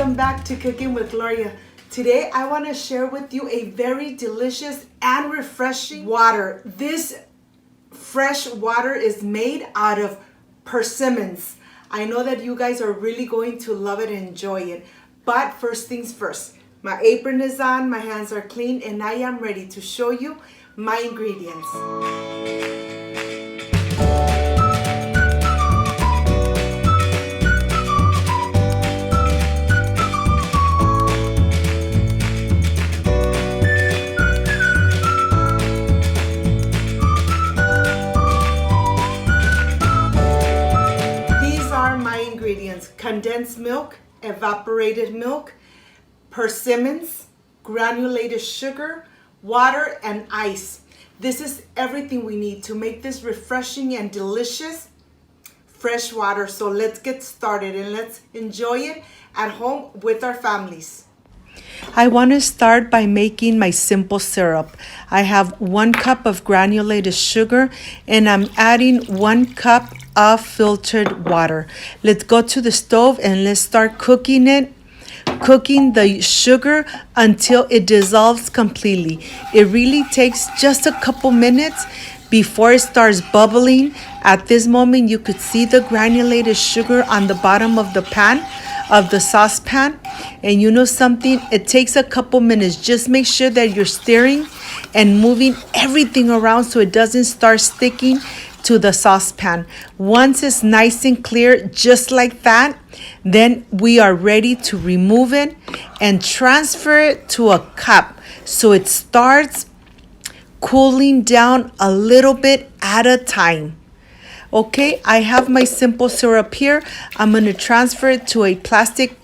Welcome back to Cooking with Gloria. Today I want to share with you a very delicious and refreshing water. This fresh water is made out of persimmons. I know that you guys are really going to love it and enjoy it. But first things first, my apron is on, my hands are clean, and I am ready to show you my ingredients. Condensed milk, evaporated milk, persimmons, granulated sugar, water, and ice. This is everything we need to make this refreshing and delicious fresh water. So let's get started and let's enjoy it at home with our families. I want to start by making my simple syrup. I have 1 cup of granulated sugar and I'm adding 1 cup of filtered water. Let's go to the stove and let's start cooking it. Cooking the sugar until it dissolves completely. It really takes just a couple minutes before it starts bubbling. At this moment, you could see the granulated sugar on the bottom of the pan, of the saucepan. And you know something? It takes a couple minutes. Just make sure that you're stirring and moving everything around so it doesn't start sticking to the saucepan. Once it's nice and clear, just like that, then we are ready to remove it and transfer it to a cup so it starts cooling down a little bit at a time. Okay, I have my simple syrup here. I'm going to transfer it to a plastic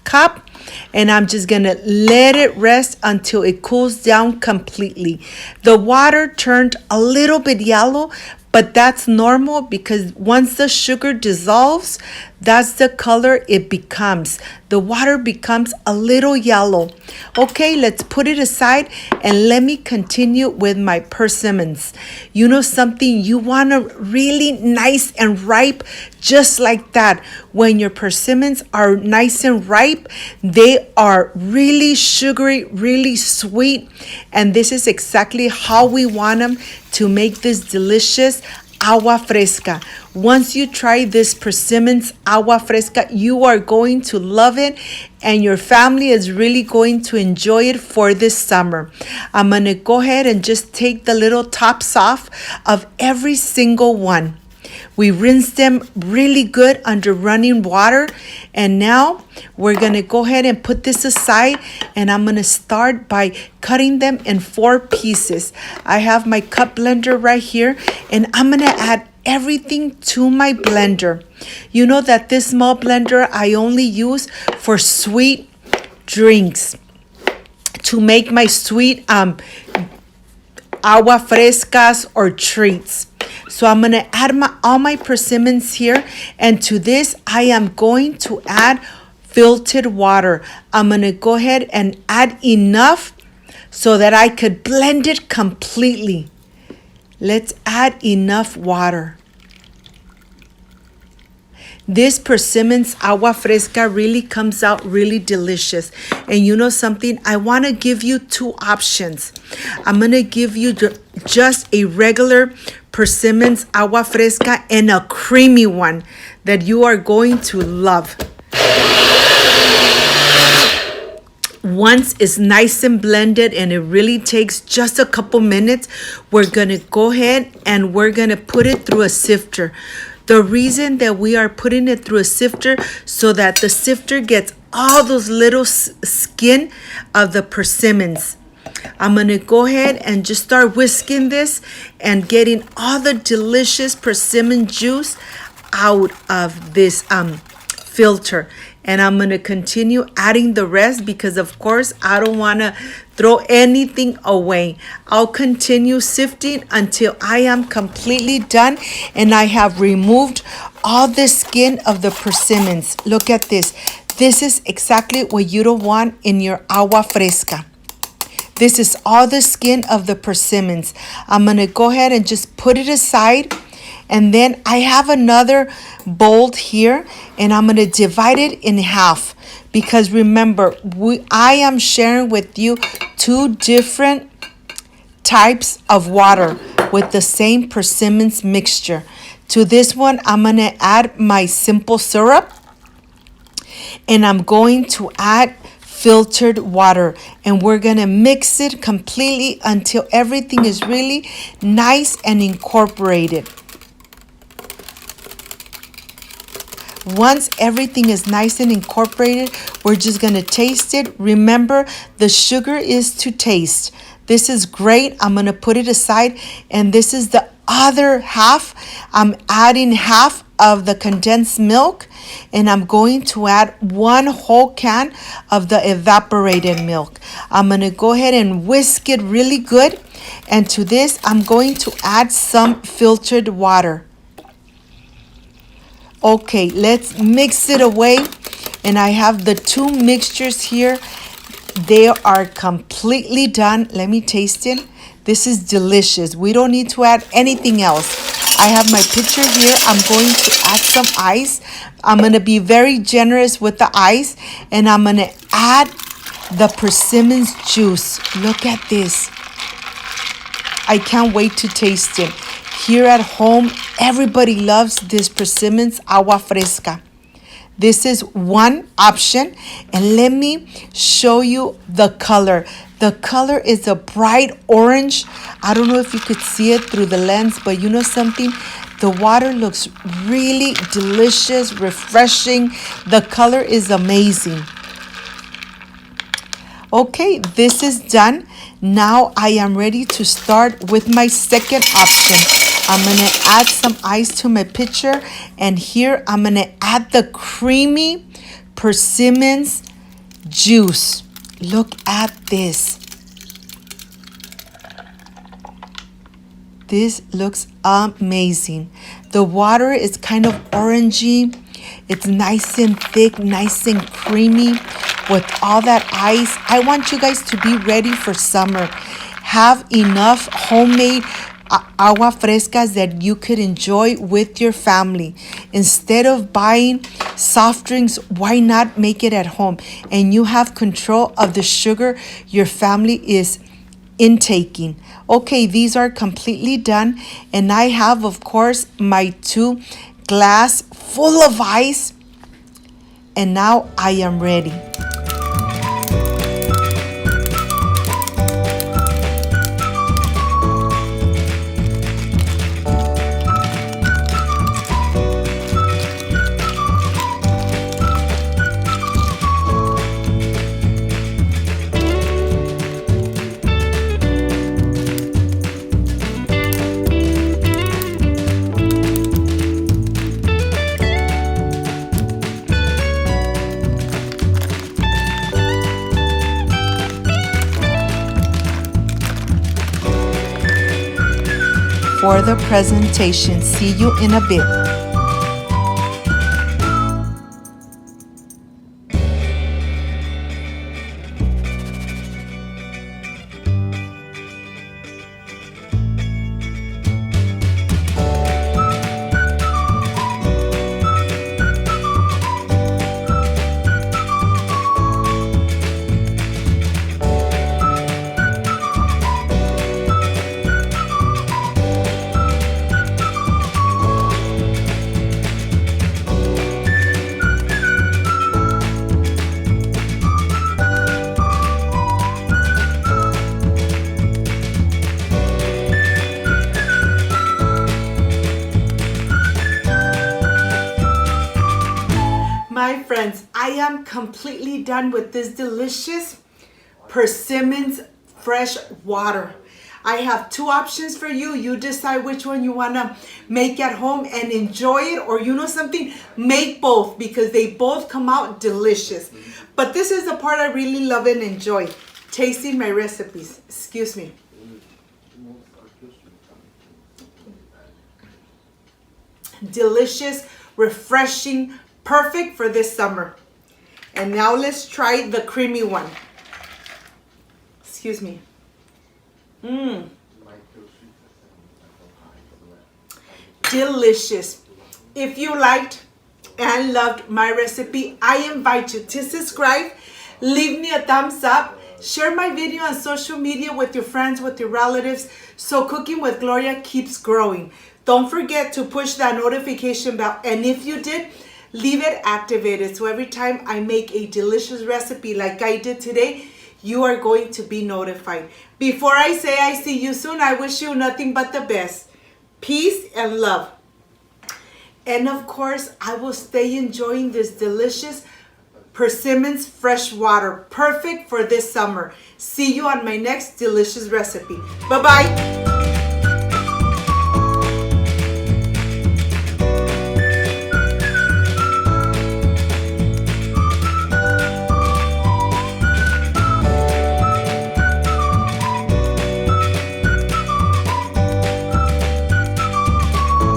cup and I'm just going to let it rest until it cools down completely. The water turned a little bit yellow, but that's normal because once the sugar dissolves, that's the color it becomes. The water becomes a little yellow. Okay, let's put it aside and let me continue with my persimmons. You know something? You want to really nice and ripe, just like that. When your persimmons are nice and ripe, they are really sugary, really sweet. And this is exactly how we want them to make this delicious agua fresca. Once you try this persimmons agua fresca, you are going to love it and your family is really going to enjoy it for this summer. I'm going to go ahead and just take the little tops off of every single one. We rinsed them really good under running water. And now we're going to go ahead and put this aside. And I'm going to start by cutting them in 4 pieces. I have my cup blender right here. And I'm going to add everything to my blender. You know that this small blender I only use for sweet drinks. To make my sweet agua frescas or treats. So I'm going to add all my persimmons here. And to this, I am going to add filtered water. I'm going to go ahead and add enough so that I could blend it completely. Let's add enough water. This persimmons agua fresca really comes out really delicious. And you know something? I want to give you 2 options. I'm going to give you just a regular persimmons agua fresca and a creamy one that you are going to love. Once it's nice and blended and it really takes just a couple minutes, we're going to go ahead and we're going to put it through a sifter. The reason that we are putting it through a sifter so that the sifter gets all those little skin of the persimmons. I'm going to go ahead and just start whisking this and getting all the delicious persimmon juice out of this filter. And I'm going to continue adding the rest because, of course, I don't want to throw anything away. I'll continue sifting until I am completely done and I have removed all the skin of the persimmons. Look at this. This is exactly what you don't want in your agua fresca. This is all the skin of the persimmons. I'm going to go ahead and just put it aside. And then I have another bowl here and I'm going to divide it in half because remember, I am sharing with you two different types of water with the same persimmons mixture. To this one, I'm going to add my simple syrup, and I'm going to add filtered water, and we're going to mix it completely until everything is really nice and incorporated. Once everything is nice and incorporated, we're just going to taste it. Remember, the sugar is to taste. This is great. I'm going to put it aside, and this is the other half. I'm adding half of the condensed milk, and I'm going to add 1 whole can of the evaporated milk. I'm going to go ahead and whisk it really good, and to this, I'm going to add some filtered water. Okay, let's mix it away. And I have the two mixtures here. They are completely done. Let me taste it. This is delicious. We don't need to add anything else. I have my pitcher here. I'm going to add some ice. I'm going to be very generous with the ice. And I'm going to add the persimmons juice. Look at this. I can't wait to taste it. Here at home, everybody loves this persimmons agua fresca. This is one option, and let me show you the color. The color is a bright orange. I don't know if you could see it through the lens, but you know something? The water looks really delicious, refreshing. The color is amazing. Okay, this is done. Now I am ready to start with my second option. I'm going to add some ice to my pitcher, and here I'm going to add the creamy persimmons juice. Look at this. This looks amazing. The water is kind of orangey. It's nice and thick, nice and creamy with all that ice. I want you guys to be ready for summer. Have enough homemade agua frescas that you could enjoy with your family. Instead of buying soft drinks, why not make it at home? And you have control of the sugar your family is intaking. Okay, these are completely done. And I have, of course, my 2 glass full of ice. And now I am ready. For the presentation. See you in a bit. My friends, I am completely done with this delicious Persimmons fresh water. I have 2 options for you. You decide which one you want to make at home and enjoy it, or you know something, make both because they both come out delicious. But this is the part I really love and enjoy, tasting my recipes. Excuse me. Delicious, refreshing, perfect for this summer. And now let's try the creamy one. Excuse me. Delicious. If you liked and loved my recipe, I invite you to subscribe, leave me a thumbs up, share my video on social media with your friends, with your relatives, so Cooking with Gloria keeps growing. Don't forget to push that notification bell, and if you did, leave it activated so every time I make a delicious recipe like I did today, you are going to be notified. Before I say I see you soon, I wish you nothing but the best. Peace and love. And of course, I will stay enjoying this delicious Persimmons fresh water, perfect for this summer. See you on my next delicious recipe. Bye-bye.